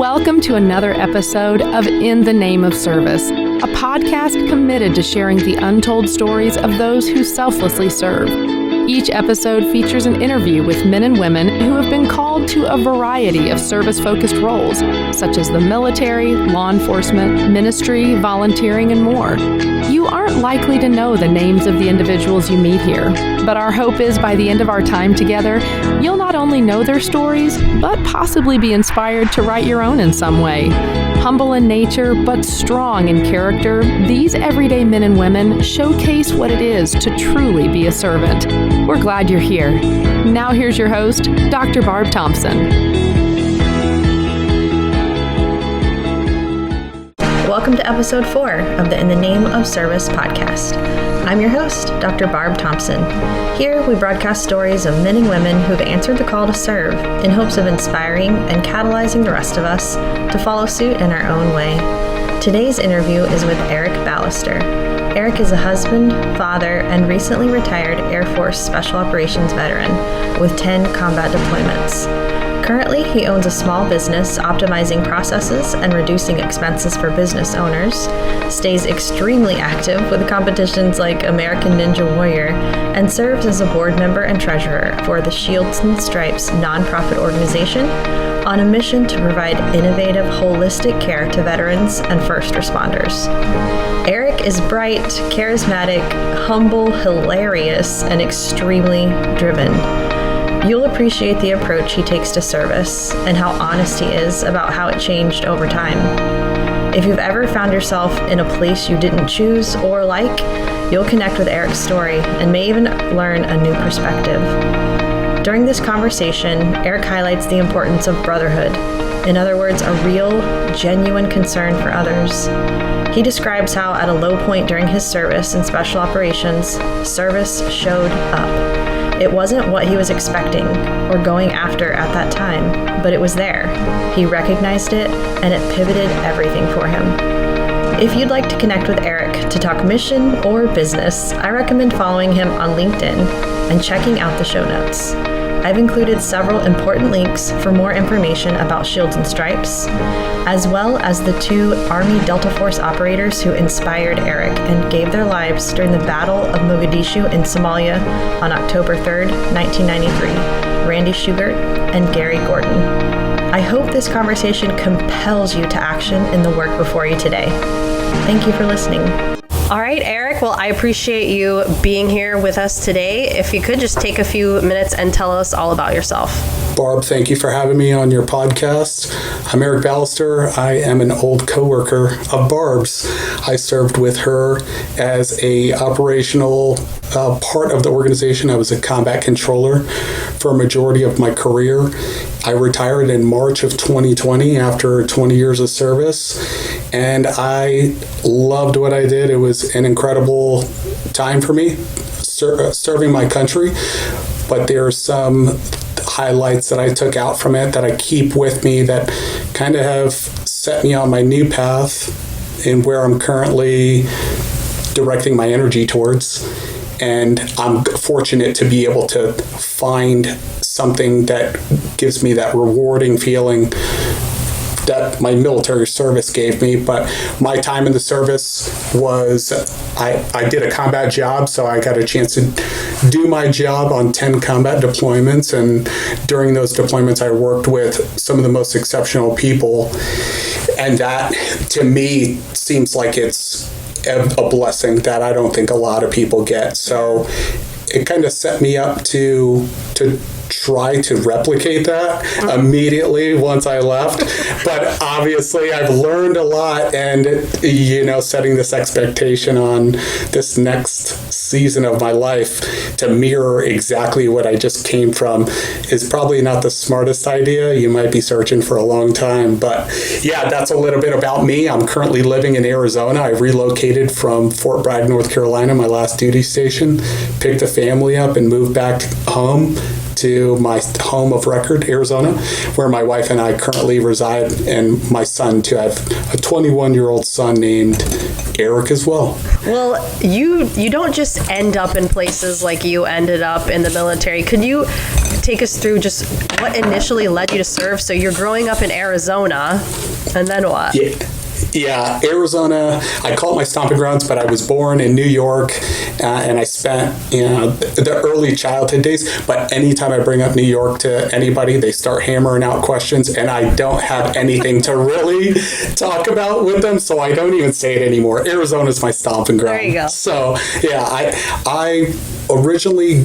Welcome to another episode of In the Name of Service, a podcast committed to sharing the untold stories of those who selflessly serve. Each episode features an interview with men and women who have been called to a variety of service-focused roles, such as the military, law enforcement, ministry, volunteering, and more. You aren't likely to know the names of the individuals you meet here, but our hope is by the end of our time together, you'll not only know their stories, but possibly be inspired to write your own in some way. Humble in nature, but strong in character, these everyday men and women showcase what it is to truly be a servant. We're glad you're here. Now here's your host, Dr. Barb Thompson. Welcome to episode 4 of the In the Name of Service podcast. I'm your host, Dr. Barb Thompson. Here we broadcast stories of men and women who've answered the call to serve in hopes of inspiring and catalyzing the rest of us to follow suit in our own way. Today's interview is with Eric Ballester. Eric is a husband, father, and recently retired Air Force Special Operations veteran with 10 combat deployments. Currently, he owns a small business optimizing processes and reducing expenses for business owners, stays extremely active with competitions like American Ninja Warrior, and serves as a board member and treasurer for the Shields and Stripes nonprofit organization on a mission to provide innovative, holistic care to veterans and first responders. Eric is bright, charismatic, humble, hilarious, and extremely driven. You'll appreciate the approach he takes to service and how honest he is about how it changed over time. If you've ever found yourself in a place you didn't choose or like, you'll connect with Eric's story and may even learn a new perspective. During this conversation, Eric highlights the importance of brotherhood. In other words, a real, genuine concern for others. He describes how at a low point during his service in special operations, service showed up. It wasn't what he was expecting or going after at that time, but it was there. He recognized it, and it pivoted everything for him. If you'd like to connect with Eric to talk mission or business, I recommend following him on LinkedIn and checking out the show notes. I've included several important links for more information about Shields and Stripes, as well as the 2 Army Delta Force operators who inspired Eric and gave their lives during the Battle of Mogadishu in Somalia on October 3rd, 1993, Randy Shugart and Gary Gordon. I hope this conversation compels you to action in the work before you today. Thank you for listening. All right, Eric. Well, I appreciate you being here with us today. If you could just take a few minutes and tell us all about yourself. Barb, thank you for having me on your podcast. I'm Eric Ballester. I am an old coworker of Barb's. I served with her as a operational part of the organization. I was a combat controller for a majority of my career. I retired in March of 2020 after 20 years of service, and I loved what I did. It was an incredible time for me, serving my country, but there are some highlights that I took out from it that I keep with me that kind of have set me on my new path in where I'm currently directing my energy towards. And I'm fortunate to be able to find something that gives me that rewarding feeling that my military service gave me. But my time in the service was, I did a combat job, so I got a chance to do my job on 10 combat deployments. And during those deployments, I worked with some of the most exceptional people. And that, to me, seems like it's a blessing that I don't think a lot of people get. So it kind of set me up to try to replicate that immediately once I left. But obviously I've learned a lot, and setting this expectation on this next season of my life to mirror exactly what I just came from is probably not the smartest idea. You might be searching for a long time, but yeah, that's a little bit about me. I'm currently living in Arizona. I relocated from Fort Bragg, North Carolina, my last duty station, picked a family up and moved back home to my home of record, Arizona, where my wife and I currently reside, and my son too. I have a 21-year-old son named Eric as well. Well, you don't just end up in places like you ended up in the military. Could you take us through just what initially led you to serve? So you're growing up in Arizona, and then what? Yeah, Arizona, I call it my stomping grounds, but I was born in New York, and I spent, the early childhood days. But anytime I bring up New York to anybody, they start hammering out questions, and I don't have anything to really talk about with them, so I don't even say it anymore. Arizona's my stomping ground. There you go. So, yeah, I originally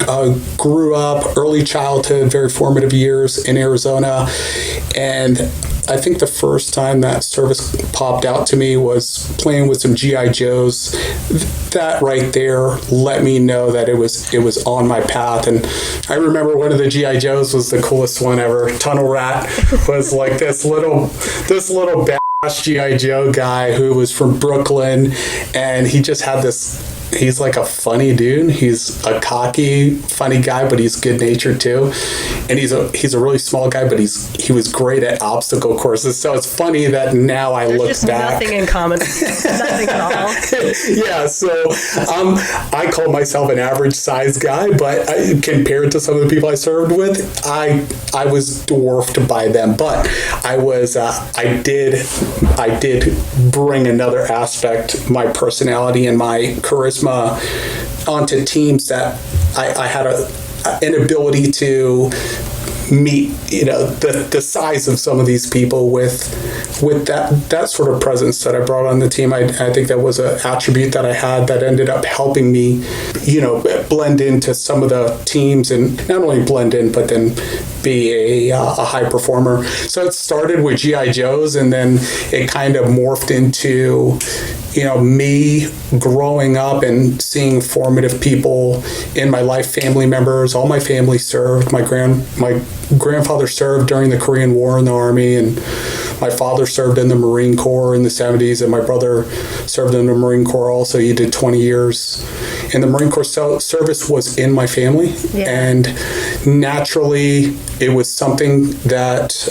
grew up, early childhood, very formative years in Arizona, and I think the first time that service popped out to me was playing with some G.I. Joes. That right there let me know that it was on my path. And I remember one of the G.I. Joes was the coolest one ever. Tunnel Rat was like this little badass G.I. Joe guy who was from Brooklyn, and he just had this. He's like a funny dude. He's a cocky, funny guy, but he's good natured too. And he's a really small guy, but he was great at obstacle courses. So it's funny that now There's look just back. Nothing in common. Nothing at all. Yeah, so I call myself an average size guy, but compared to some of the people I served with, I was dwarfed by them. But I did bring another aspect, my personality and my charisma onto teams that I had an ability to meet, the size of some of these people with that sort of presence that I brought on the team. I think that was an attribute that I had that ended up helping me, blend into some of the teams, and not only blend in, but then be a high performer. So it started with G.I. Joes, and then it kind of morphed into me growing up and seeing formative people in my life, family members. All my family served. My grandfather served during the Korean War in the Army, and my father served in the Marine Corps in the 70s, and my brother served in the Marine Corps also. He did 20 years. And the Marine Corps service was in my family. Yeah. And naturally, it was something that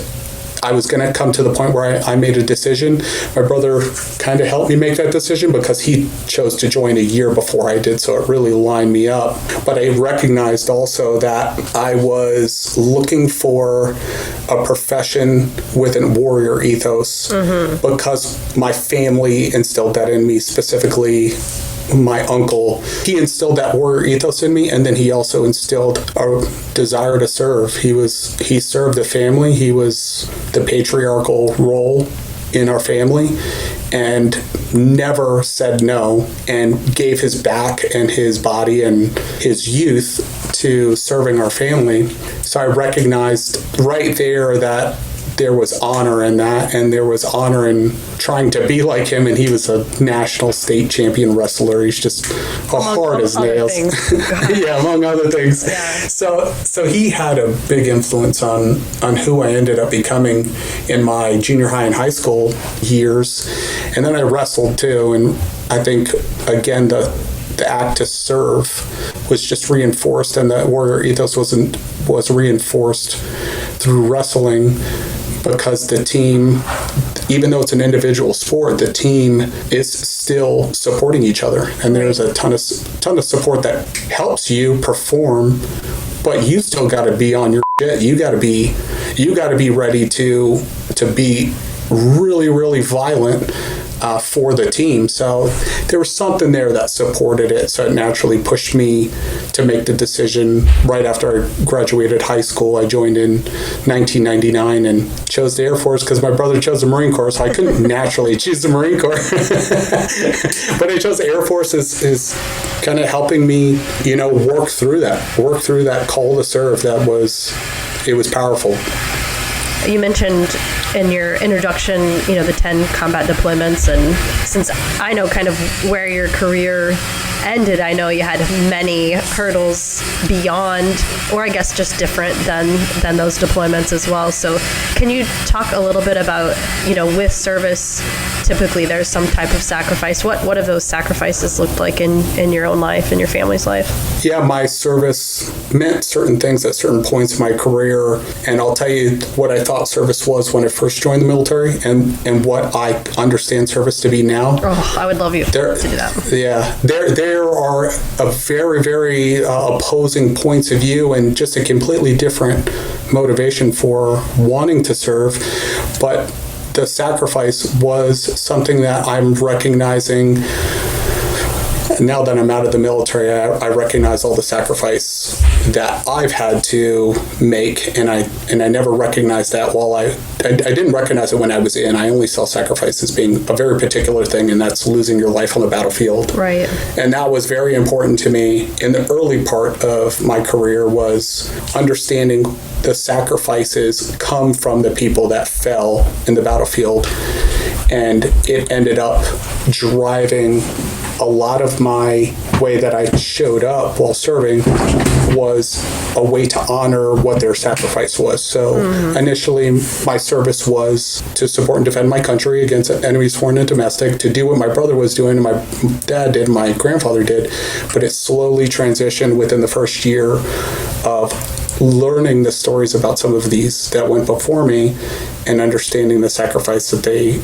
I was going to come to the point where I made a decision. My brother kind of helped me make that decision because he chose to join a year before I did, so it really lined me up. But I recognized also that I was looking for a profession with a warrior ethos, because my family instilled that in me, specifically my uncle. He instilled that warrior ethos in me, and then he also instilled a desire to serve. He served the family. He was the patriarchal role in our family, and never said no, and gave his back and his body and his youth to serving our family. So I recognized right there that there was honor in that, and there was honor in trying to be like him. And he was a national state champion wrestler. He's just hard as nails. Yeah, among other things. Yeah. So he had a big influence on who I ended up becoming in my junior high and high school years. And then I wrestled too. And I think, again, the act to serve was just reinforced, and that warrior ethos was reinforced through wrestling, because the team, even though it's an individual sport, the team is still supporting each other, and there's a ton of support that helps you perform, but you still got to be on your shit. You got to be ready to be really, really violent for the team. So there was something there that supported it. So it naturally pushed me to make the decision right after I graduated high school. I joined in 1999 and chose the Air Force because my brother chose the Marine Corps, so I couldn't naturally choose the Marine Corps. But I chose the Air Force is kind of helping me, work through that call to serve. It was powerful. You mentioned in your introduction, the 10 combat deployments, and since I know kind of where your career ended, I know you had many hurdles beyond, or I guess just different than those deployments as well. So can you talk a little bit about, with service, typically there's some type of sacrifice. What have those sacrifices looked like in your own life, in your family's life? yeah, my service meant certain things at certain points in my career. And I'll tell you what I thought service was when I first joined the military and what I understand service to be now. Oh, I would love you to do that. Yeah, there are a very, very opposing points of view and just a completely different motivation for wanting to serve. But the sacrifice was something that I'm recognizing. Now that I'm out of the military, I recognize all the sacrifice that I've had to make, and I never recognized that while I didn't recognize it when I was in. I only saw sacrifice as being a very particular thing, and that's losing your life on the battlefield. Right. And that was very important to me in the early part of my career, was understanding the sacrifices come from the people that fell in the battlefield, and it ended up driving a lot of my way that I showed up while serving was a way to honor what their sacrifice was. So initially, my service was to support and defend my country against enemies, foreign and domestic, to do what my brother was doing, and my dad did, my grandfather did. But it slowly transitioned within the first year of learning the stories about some of these that went before me and understanding the sacrifice that they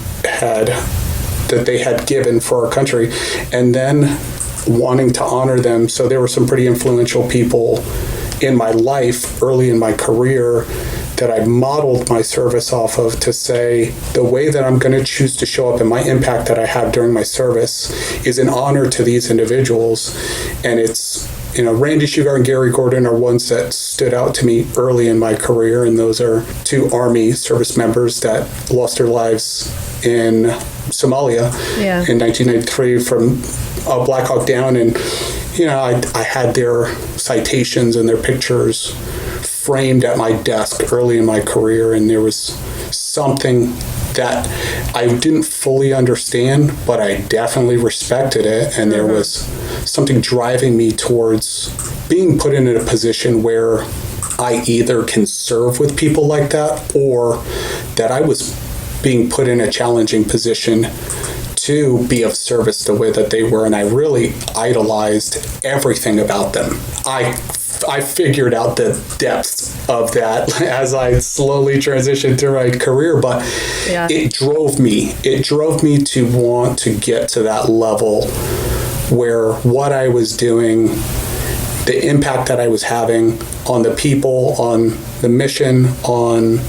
had given for our country, and then wanting to honor them. So there were some pretty influential people in my life early in my career that I modeled my service off of, to say the way that I'm going to choose to show up and my impact that I have during my service is in honor to these individuals. And it's, Randy Sugar and Gary Gordon are ones that stood out to me early in my career, and those are two Army service members that lost their lives in Somalia in 1993 from Black Hawk Down. And I had their citations and their pictures framed at my desk early in my career, and there was something that I didn't fully understand, but I definitely respected it, and there was something driving me towards being put in a position where I either can serve with people like that, or that I was being put in a challenging position to be of service the way that they were. And I really idolized everything about them. I figured out the depths of that as I slowly transitioned through my career, but it drove me to want to get to that level where what I was doing, the impact that I was having on the people, on the mission, on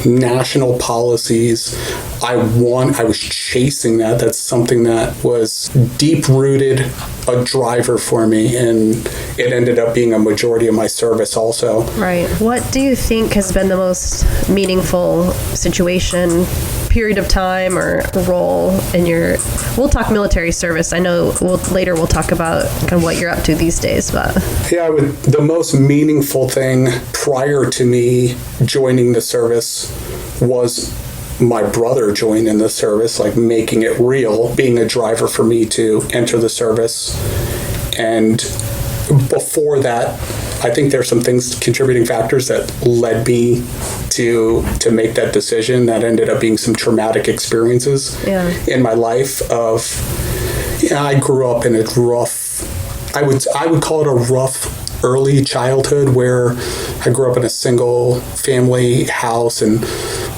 national policies, I was chasing that. That's something that was deep-rooted, a driver for me, and it ended up being a majority of my service also. Right. What do you think has been the most meaningful situation, period of time, or role in your... We'll talk military service. I know later we'll talk about kind of what you're up to these days, but... Yeah, the most meaningful thing prior to me joining the service was my brother joining the service, like making it real, being a driver for me to enter the service. And before that, I think there's some contributing factors that led me to make that decision that ended up being some traumatic experiences in my life. I grew up in a rough, I would call it a rough early childhood, where I grew up in a single family house, and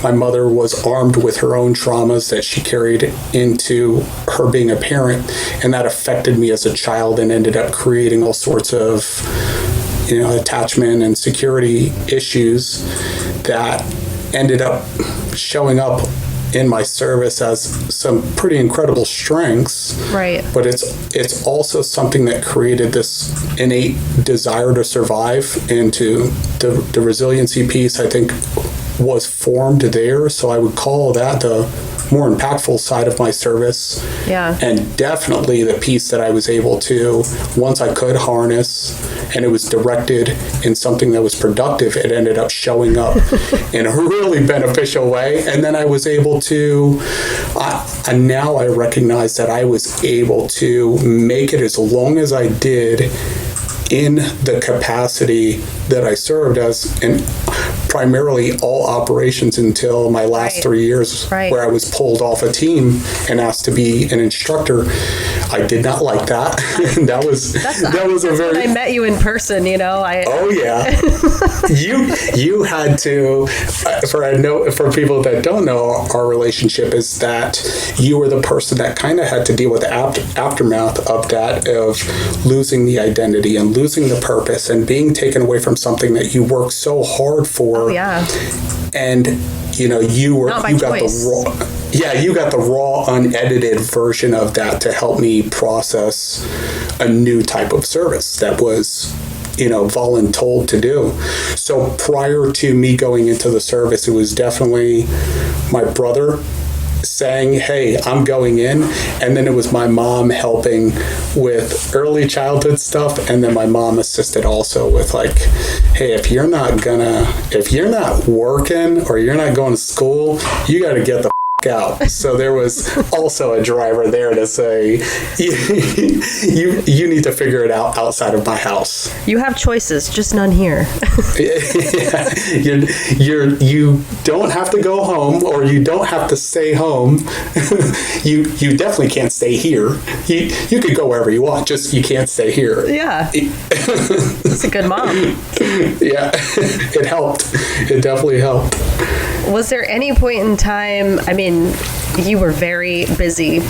my mother was armed with her own traumas that she carried into her being a parent, and that affected me as a child and ended up creating all sorts of attachment and security issues that ended up showing up in my service as some pretty incredible strengths. Right. But it's also something that created this innate desire to survive, and to the resiliency piece, I think, was formed there. So I would call that the more impactful side of my service. Yeah. And definitely the piece that I was able to, once I could harness, and it was directed in something that was productive, it ended up showing up in a really beneficial way. And then I was able to, and now I recognize that I was able to make it as long as I did in the capacity that I served as, and primarily all operations until my last 3 years, where I was pulled off a team and asked to be an instructor. I did not like that. that was a very. When I met you in person, Oh yeah, you had to. For people that don't know, our relationship is that you were the person that kind of had to deal with the aftermath of that, of losing the identity and losing the purpose and being taken away from something that you worked so hard for. Oh yeah. And you got the raw, unedited version of that to help me process a new type of service that was, voluntold to do. So prior to me going into the service, it was definitely my brother saying, hey, I'm going in, and then it was my mom helping with early childhood stuff, and then my mom assisted also with like, hey, if you're not working or you're not going to school, you got to get the out. So there was also a driver there to say, you need to figure it out outside of my house. You have choices, just none here. You don't have to go home, or you don't have to stay home. You definitely can't stay here. You could go wherever you want, just you can't stay here. Yeah. That's a good mom. Yeah, it helped. It definitely helped. Was there any point in time, you were very busy.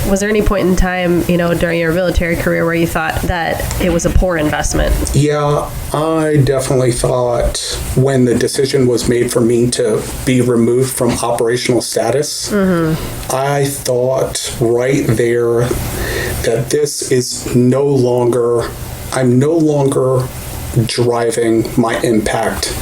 Was there any point in time, during your military career where you thought that it was a poor investment? Yeah, I definitely thought when the decision was made for me to be removed from operational status, I thought right there that this is I'm no longer driving my impact.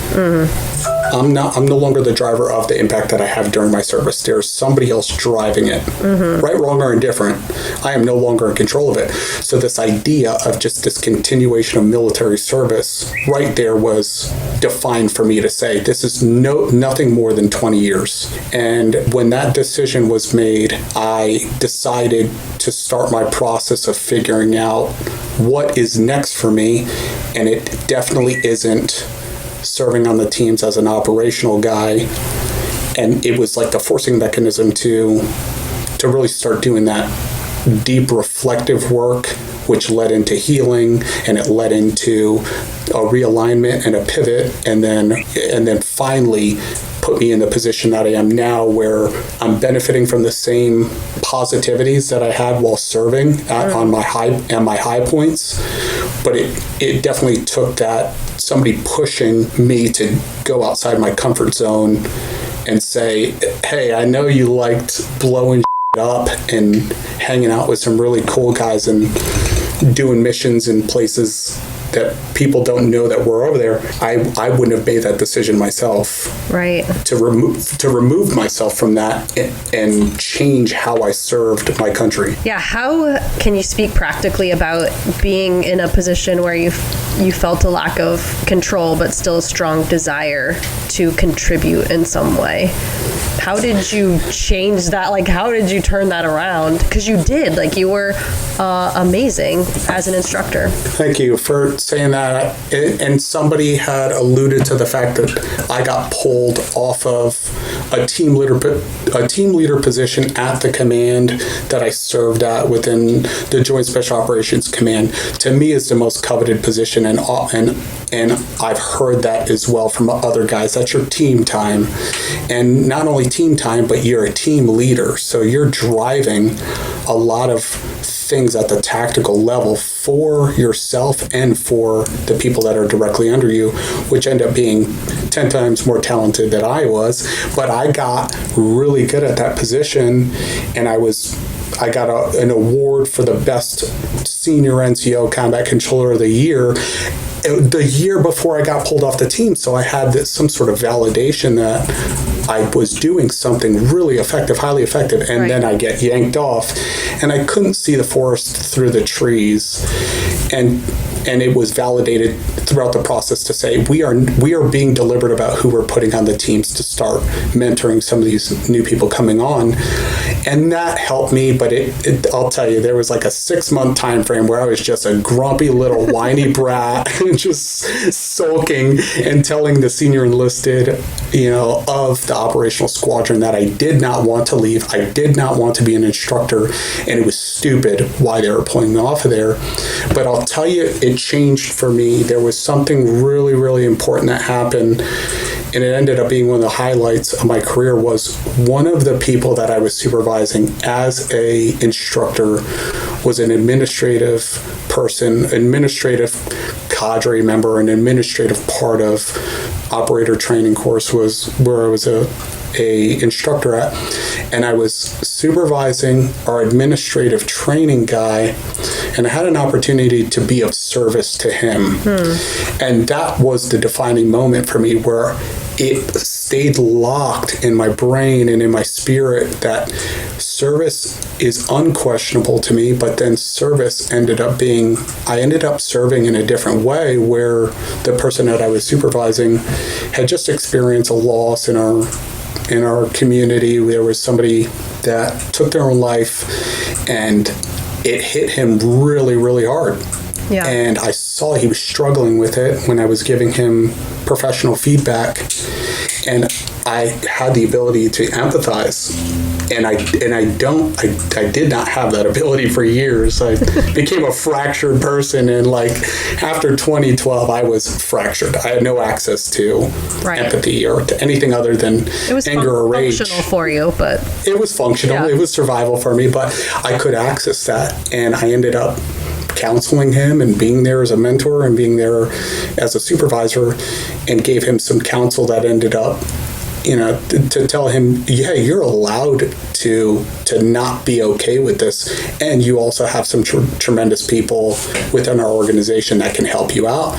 I'm no longer the driver of the impact that I have during my service. There's somebody else driving it. Right, wrong, or indifferent. I am no longer in control of it. So this idea of just this continuation of military service right there was defined for me to say, this is nothing more than 20 years. And when that decision was made, I decided to start my process of figuring out what is next for me. And it definitely isn't serving on the teams as an operational guy, and it was like the forcing mechanism to really start doing that deep reflective work, which led into healing, and it led into a realignment and a pivot, and then finally put me in the position that I am now, where I'm benefiting from the same positivities that I had while serving on my high points. But it definitely took that somebody pushing me to go outside my comfort zone and say, hey, I know you liked blowing up and hanging out with some really cool guys and doing missions in places that people don't know that we're over there. I wouldn't have made that decision myself. Right. To remove myself from that and change how I served my country. Yeah. How can you speak practically about being in a position where you felt a lack of control, but still a strong desire to contribute in some way? How did you change that? Like, how did you turn that around? Because you did. Like, you were amazing as an instructor. Thank you for saying that. And somebody had alluded to the fact that I got pulled off of a team leader position at the command that I served at within the Joint Special Operations Command. To me, is the most coveted position, and I've heard that as well from other guys. That's your team time, and not only team time, but you're a team leader, so you're driving a lot of things at the tactical level for yourself and for the people that are directly under you, which end up being 10 times more talented than I was. But I got really good at that position, and I got an award for the best senior NCO combat controller of the year the year before I got pulled off the team. So I had some sort of validation that I was doing something really effective, highly effective, and right. Then I get yanked off, and I couldn't see the forest through the trees, and it was validated throughout the process to say we are being deliberate about who we're putting on the teams to start mentoring some of these new people coming on, And that helped me, but I'll tell you, there was like a 6-month time frame where I was just a grumpy little whiny brat, just sulking and telling the senior enlisted, of the operational squadron that I did not want to leave. I did not want to be an instructor, and it was stupid why they were pulling me off of there. But I'll tell you, it changed for me. There was something really, really important that happened, and it ended up being one of the highlights of my career. Was one of the people that I was supervising as a instructor was an administrative person, administrative cadre member, an administrative part of operator training course was where I was a instructor at, and I was supervising our administrative training guy, and I had an opportunity to be of service to him. And that was the defining moment for me, where it stayed locked in my brain and in my spirit that service is unquestionable to me, but then service I ended up serving in a different way, where the person that I was supervising had just experienced a loss in our community. There was somebody that took their own life, and it hit him really, really hard. Yeah. And I saw he was struggling with it when I was giving him professional feedback, and I had the ability to empathize. And I did not have that ability for years. I became a fractured person, and after 2012, I was fractured. I had no access to empathy or to anything other than anger or rage. It was functional for you, but it was functional. Yeah. It was survival for me, but I could access that, and I ended up counseling him and being there as a mentor and being there as a supervisor, and gave him some counsel that ended up, to tell him, yeah, you're allowed to not be okay with this, and you also have some tremendous people within our organization that can help you out.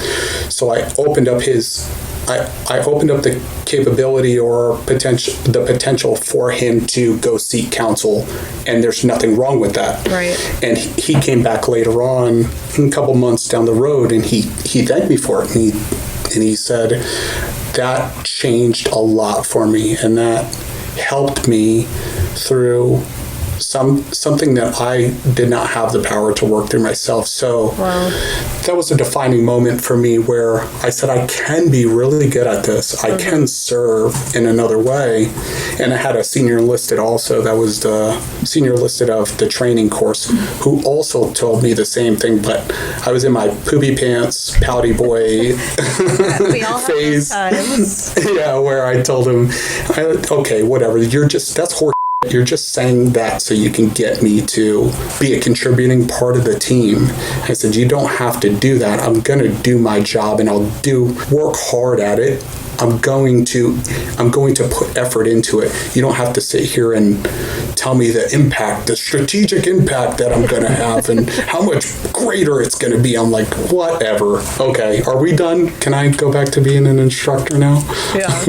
So I opened up the capability or the potential for him to go seek counsel, and there's nothing wrong with that. Right. And he came back later on, a couple months down the road, and he thanked me for it. And he said, that changed a lot for me, and that helped me through something that I did not have the power to work through myself. So that was a defining moment for me, where I said, I can be really good at this. I can serve in another way. And I had a senior enlisted also, that was the senior enlisted of the training course, who also told me the same thing, but I was in my poopy pants, pouty boy we all phase. Have those times. Yeah, where I told him, okay, whatever, that's horse. You're just saying that so you can get me to be a contributing part of the team. I said, you don't have to do that. I'm going to do my job, and I'll work hard at it. I'm going to put effort into it. You don't have to sit here and tell me the strategic impact that I'm going to have and how much greater it's going to be. I'm like, whatever. Okay, are we done? Can I go back to being an instructor now? Yeah.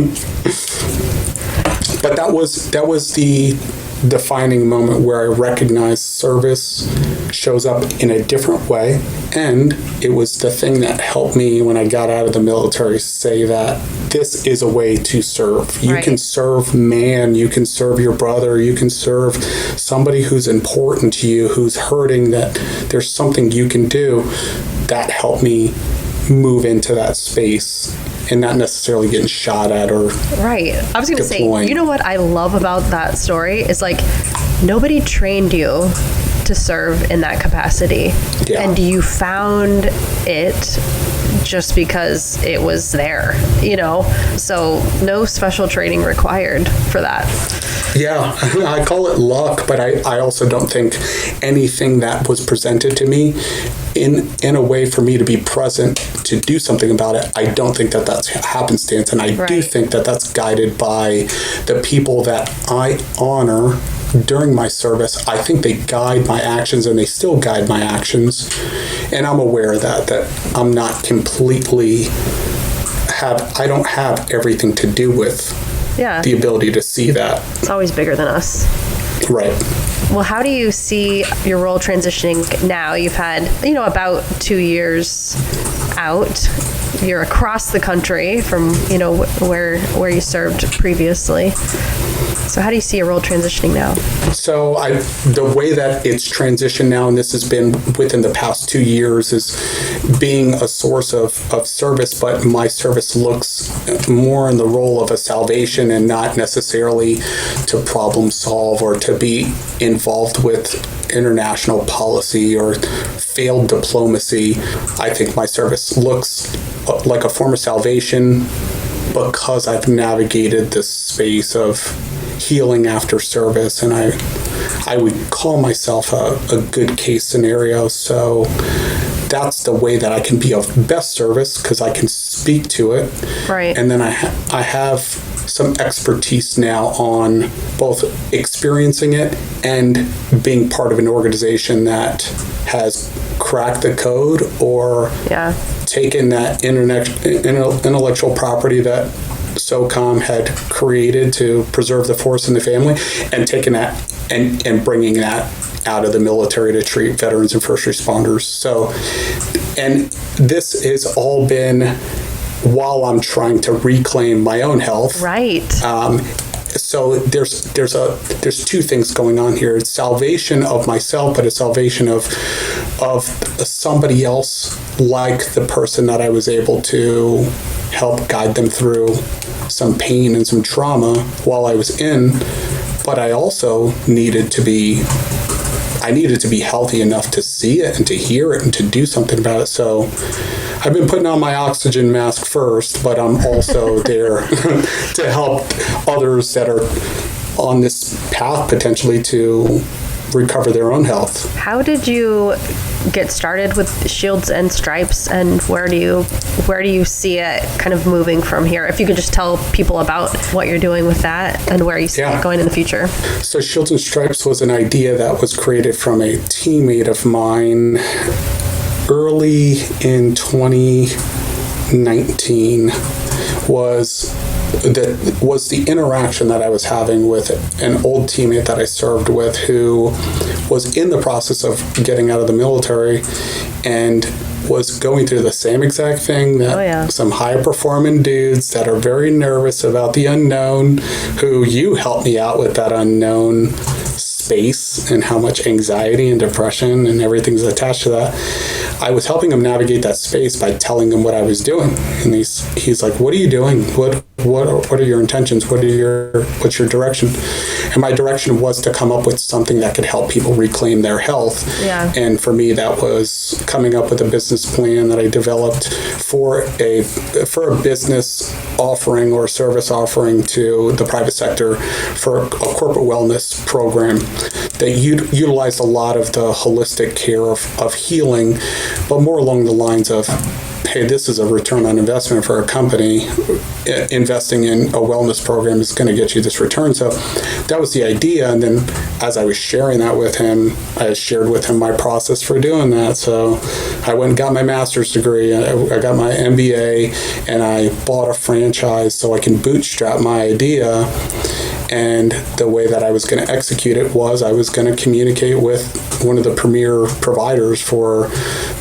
But that was the defining moment where I recognized service shows up in a different way. And it was the thing that helped me when I got out of the military say that this is a way to serve. You can serve man, you can serve your brother, you can serve somebody who's important to you, who's hurting, that there's something you can do. That helped me move into that space and not necessarily getting shot at or I was going to say, deploying. You know what I love about that story is nobody trained you to serve in that capacity. Yeah. And you found it just because it was there, so no special training required for that. Yeah, I call it luck, but I also don't think anything that was presented to me in a way for me to be present to do something about it, I don't think that that's happenstance. And I do think that that's guided by the people that I honor during my service. I think they guide my actions, and they still guide my actions. And I'm aware of that I'm not completely I don't have everything to do with the ability to see that. It's always bigger than us. Right. Well, how do you see your role transitioning now? You've had, about 2 years out. You're across the country from, where you served previously. So how do you see your role transitioning now? So the way that it's transitioned now, and this has been within the past 2 years, is being a source of service, but my service looks more in the role of a salvation and not necessarily to problem solve or to be involved with international policy or failed diplomacy. I think my service looks like a form of salvation because I've navigated this space of healing after service, and I would call myself a good case scenario. So that's the way that I can be of best service, because I can speak to it. Right. And then I have some expertise now on both experiencing it and being part of an organization that has cracked the code or taken that intellectual property that SOCOM had created to preserve the force in the family, and taking that and bringing that out of the military to treat veterans and first responders. So, and this has all been while I'm trying to reclaim my own health. Right. So there's two things going on here. It's salvation of myself, but a salvation of somebody else, like the person that I was able to help guide them through some pain and some trauma while I was in. But I also needed to be healthy enough to see it and to hear it and to do something about it. So I've been putting on my oxygen mask first, but I'm also there to help others that are on this path potentially to recover their own health. How did you get started with Shields and Stripes, and where do you see it kind of moving from here? If you could just tell people about what you're doing with that and where you see it going in the future. So Shields and Stripes was an idea that was created from a teammate of mine early in 2019. was the interaction that I was having with an old teammate that I served with, who was in the process of getting out of the military and was going through the same exact thing that some high-performing dudes that are very nervous about the unknown, who you helped me out with that unknown space and how much anxiety and depression and everything's attached to that. I was helping him navigate that space by telling him what I was doing, and he's like, "What are you doing? What are your intentions? What's your direction?" And my direction was to come up with something that could help people reclaim their health. Yeah. And for me, that was coming up with a business plan that I developed for a business offering or service offering to the private sector for a corporate wellness program that utilized a lot of the holistic care of healing, but more along the lines of, hey, this is a return on investment for a company. Investing in a wellness program is going to get you this return. So that was the idea. And then as I was sharing that with him, I shared with him my process for doing that. So I went and got my master's degree. I got my MBA, and I bought a franchise so I can bootstrap my idea. And the way that I was going to execute it was I was going to communicate with one of the premier providers for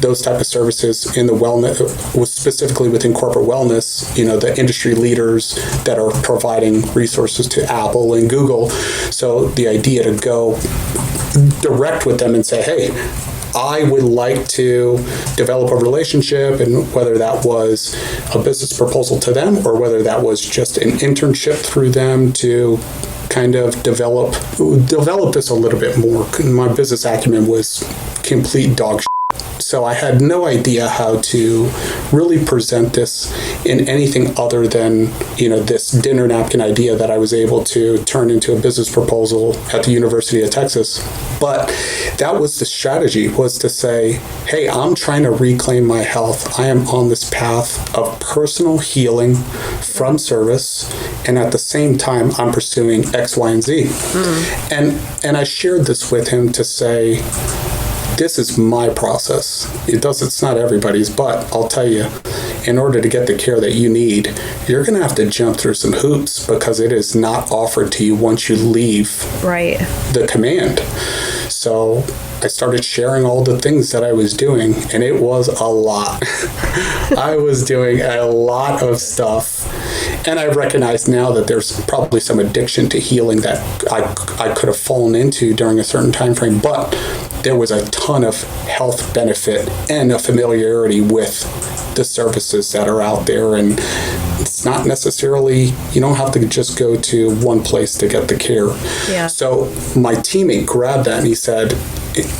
those type of services in the wellness, specifically within corporate wellness, the industry leaders that are providing resources to Apple and Google. So the idea to go direct with them and say, hey, I would like to develop a relationship, and whether that was a business proposal to them or whether that was just an internship through them to kind of develop this a little bit more. My business acumen was complete dog shit. So I had no idea how to really present this in anything other than, this dinner napkin idea that I was able to turn into a business proposal at the University of Texas. But that was the strategy, was to say, hey, I'm trying to reclaim my health. I am on this path of personal healing from service, and at the same time, I'm pursuing X, Y, and Z. And I shared this with him to say, this is my process. It's not everybody's, but I'll tell you, in order to get the care that you need, you're going to have to jump through some hoops because it is not offered to you once you leave the command. So I started sharing all the things that I was doing, and it was a lot. I was doing a lot of stuff, And I recognize now that there's probably some addiction to healing that I could have fallen into during a certain time frame, but there was a ton of health benefit and a familiarity with the services that are out there. And it's not necessarily, you don't have to just go to one place to get the care. Yeah. So my teammate grabbed that and he said,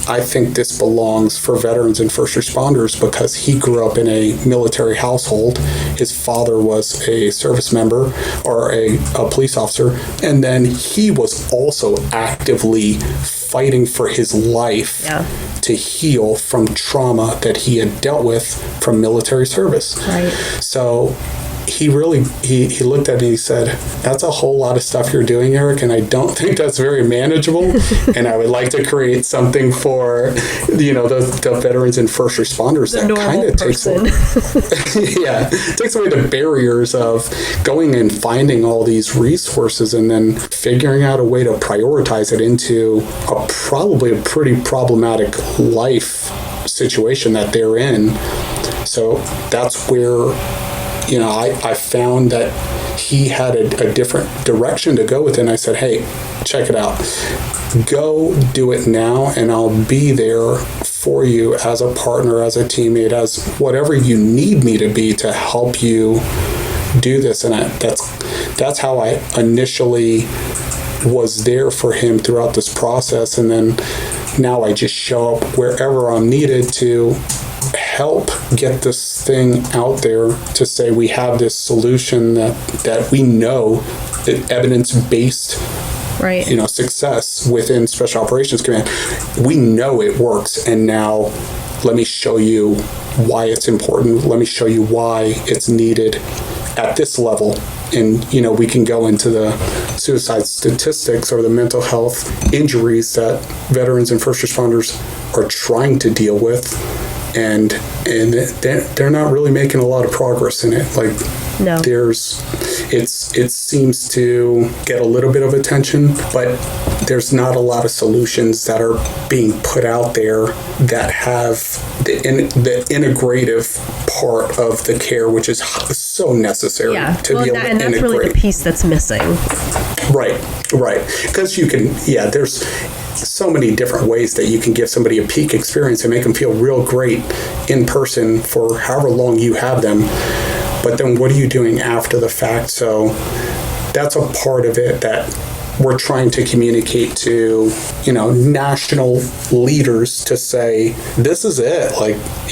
I think this belongs for veterans and first responders, because he grew up in a military household. His father was a service member or a police officer. And then he was also actively fighting for his life to heal from trauma that he had dealt with from military service. Right. So he really, he looked at me and he said, that's a whole lot of stuff you're doing, Eric, and I don't think that's very manageable. And I would like to create something for, the veterans and first responders that kind of takes away the barriers of going and finding all these resources and then figuring out a way to prioritize it into probably a pretty problematic life situation that they're in. So that's where I found that he had a different direction to go with it. And I said, hey, check it out. Go do it now, and I'll be there for you as a partner, as a teammate, as whatever you need me to be to help you do this. And that's how I initially was there for him throughout this process. And then now I just show up wherever I'm needed to help get this thing out there, to say we have this solution that we know, evidence-based success within Special Operations Command. We know it works, and now let me show you why it's important. Let me show you why it's needed at this level. And, we can go into the suicide statistics or the mental health injuries that veterans and first responders are trying to deal with. And they're not really making a lot of progress in it. No. It seems to get a little bit of attention, but there's not a lot of solutions that are being put out there that have the integrative part of the care, which is so necessary to be able to integrate. And that's really the piece that's missing. Right. Because there's so many different ways that you can give somebody a peak experience and make them feel real great in person for however long you have them. But then what are you doing after the fact? So that's a part of it that we're trying to communicate to, national leaders, to say, this is it.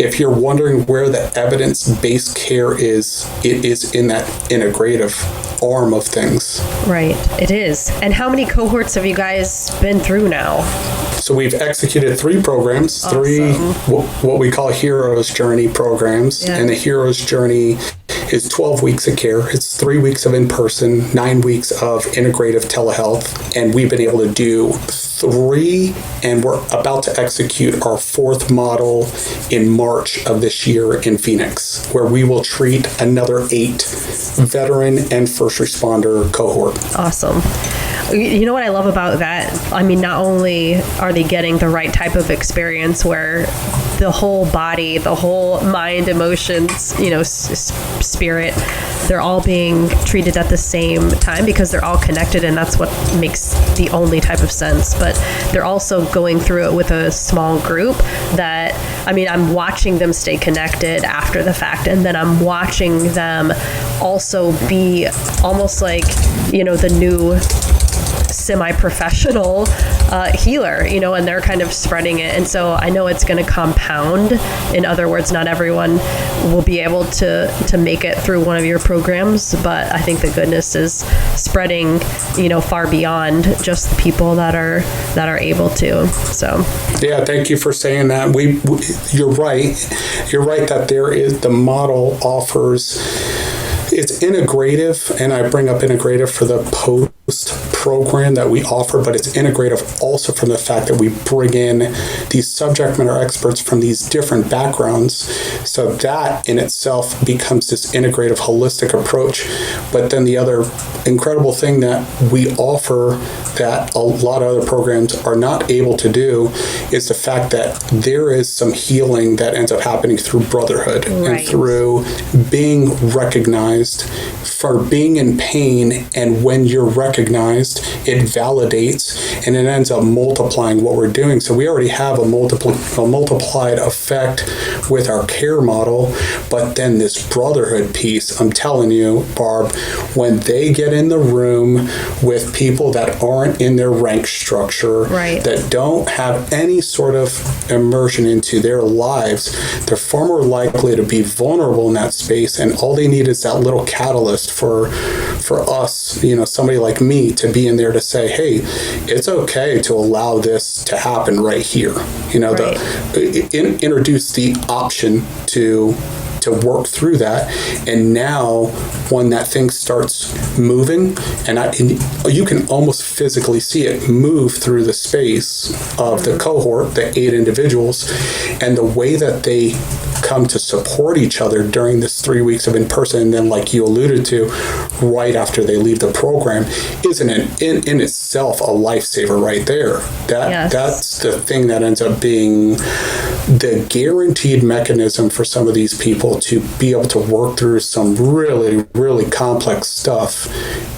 If you're wondering where the evidence-based care is, it is in that integrative arm of things. Right, it is. And how many cohorts have you guys been through now? So we've executed 3 programs, awesome. 3 what we call Hero's Journey programs. Yeah. And the Hero's Journey is 12 weeks of care. It's 3 weeks of in-person, 9 weeks of integrative telehealth. And we've been able to do 3, and we're about to execute our 4th model in March of this year in Phoenix, where we will treat another 8 veteran and first responder cohort. Awesome. You know what I love about that? I mean, not only are they getting the right type of experience where the whole body, the whole mind, emotions, spirit, they're all being treated at the same time because they're all connected, and that's what makes the only type of sense. But they're also going through it with a small group that, I'm watching them stay connected after the fact, and then I'm watching them also be almost like, the new semi-professional healer, and they're kind of spreading it. And so I know it's going to compound. In other words, not everyone will be able to make it through one of your programs, but I think the goodness is spreading, far beyond just the people that are able to. So yeah, thank you for saying that. You're right. You're right that the model offers, it's integrative, and I bring up integrative for the post program that we offer, but it's integrative also from the fact that we bring in these subject matter experts from these different backgrounds. So that in itself becomes this integrative, holistic approach. But then the other incredible thing that we offer that a lot of other programs are not able to do is the fact that there is some healing that ends up happening through brotherhood and through being recognized for being in pain. And when you're recognized, it validates and it ends up multiplying what we're doing. So we already have a multiplied effect with our care model, but then this brotherhood piece, I'm telling you, Barb, when they get in the room with people that aren't in their rank structure, that don't have any sort of immersion into their lives, they're far more likely to be vulnerable in that space, and all they need is that little catalyst for us, somebody like me to be in there to say, hey, it's okay to allow this to happen right here. Introduce the option to work through that. And now when that thing starts moving, and you can almost physically see it move through the space of the cohort, the 8 individuals, and the way that they come to support each other during this 3 weeks of in-person, and then like you alluded to, right after they leave the program, is in itself a lifesaver right there. That's the thing that ends up being the guaranteed mechanism for some of these people to be able to work through some really, really complex stuff,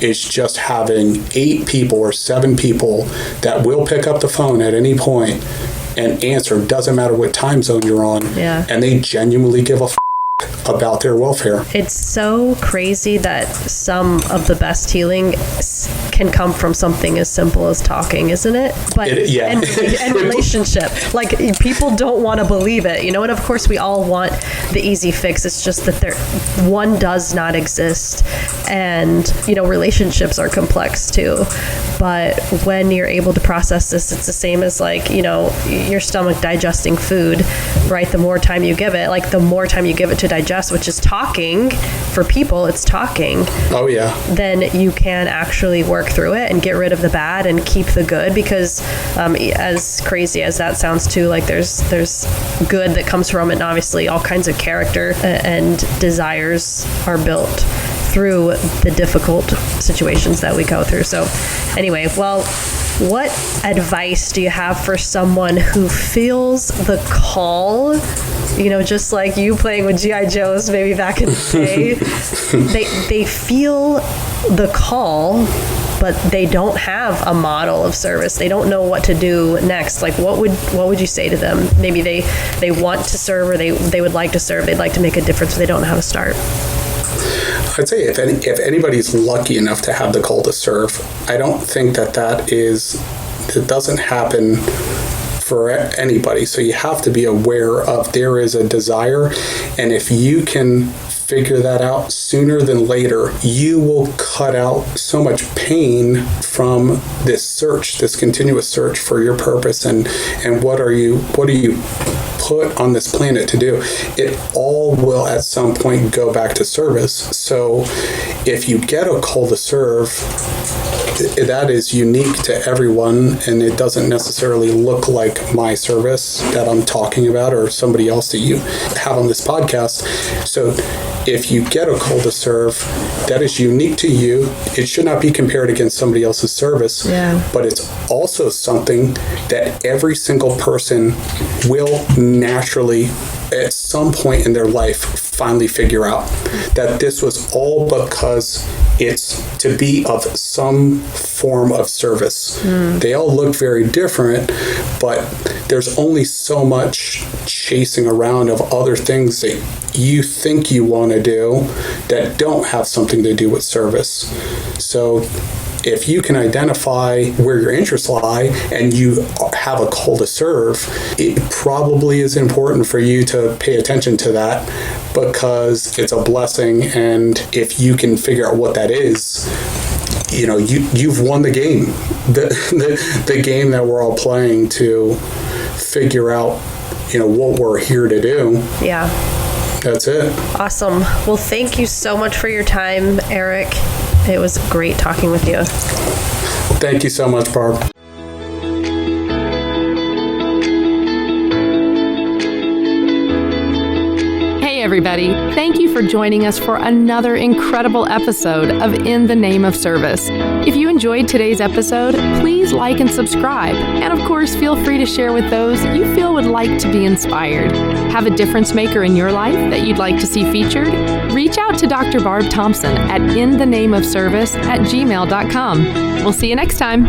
is just having 8 people or 7 people that will pick up the phone at any point and answer. Doesn't matter what time zone you're on. And they genuinely give a about their welfare. It's so crazy that some of the best healing can come from something as simple as talking, isn't it? But and relationship, like people don't want to believe it, and of course we all want the easy fix. It's just that one does not exist, and relationships are complex too. But when you're able to process this, it's the same as your stomach digesting food, right? The more time you give it, the more time you give it to digest, which is talking. For people, it's talking. Oh yeah. Then you can actually work through it and get rid of the bad and keep the good, because as crazy as that sounds too, there's good that comes from it, and obviously all kinds of character and desires are built through the difficult situations that we go through. So anyway, what advice do you have for someone who feels the call, just like you playing with G.I. Joes maybe back in the day? they feel the call, but they don't have a model of service. They don't know what to do next. What would you say to them? Maybe they want to serve, or they would like to serve. They'd like to make a difference, but they don't know how to start. I'd say if anybody's lucky enough to have the call to serve, I don't think it doesn't happen for anybody. So you have to be aware of there is a desire, and if you can figure that out sooner than later, you will cut out so much pain from this continuous search for your purpose and what are you put on this planet to do. It all will at some point go back to service. So if you get a call to serve, that is unique to everyone, and it doesn't necessarily look like my service that I'm talking about or somebody else that you have on this podcast. So if you get a call to serve, that is unique to you. It should not be compared against somebody else's service, but it's also something that every single person will naturally, at some point in their life, finally figure out that this was all because it's to be of some form of service. They all look very different, but there's only so much chasing around of other things that you think you want to do that don't have something to do with service. So if you can identify where your interests lie and you have a call to serve, it probably is important for you to pay attention to that, because it's a blessing. And if you can figure out what that is, you've won the game, the game that we're all playing to figure out, what we're here to do. Yeah. That's it. Awesome. Well, thank you so much for your time, Eric. It was great talking with you. Thank you so much, Barb. Hey everybody, thank you for joining us for another incredible episode of In the Name of Service. If you enjoyed today's episode, please like and subscribe, and of course feel free to share with those you feel would like to be inspired. Have a difference maker in your life that you'd like to see featured? Reach out to Dr. Barb Thompson at inthenameofservice@gmail.com. We'll see you next time.